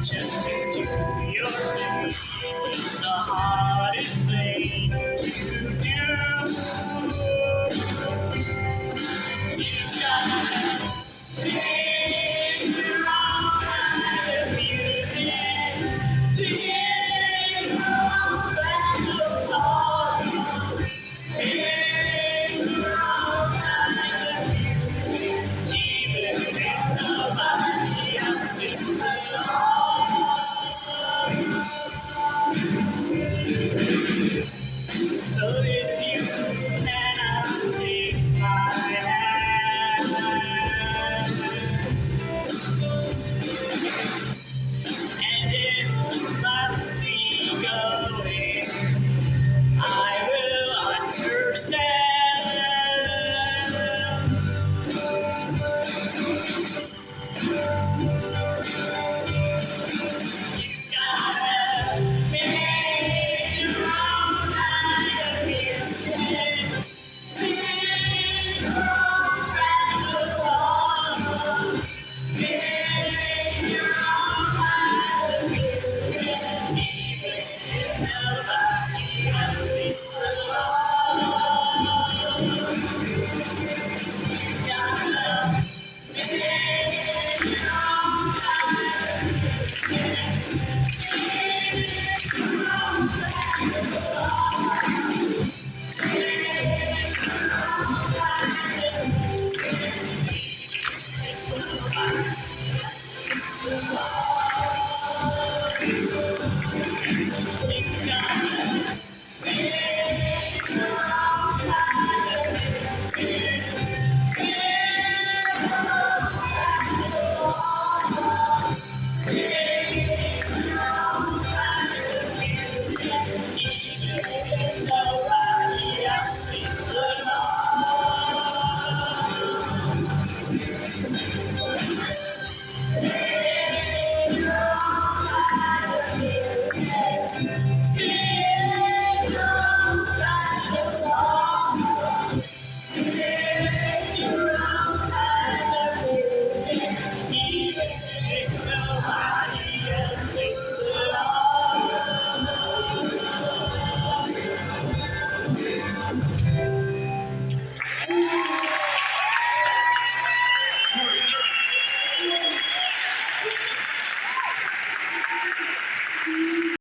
Just to do your thing is the hardest thing to do. You gotta sing your own kind of music, sing your own special song, sing your own kind of music, even if nobody else sings along. So if you cannot take my hand, and it must be going, I will understand. You gotta make your own kind of music, sing your own special song, make your own kind of music, even if nobody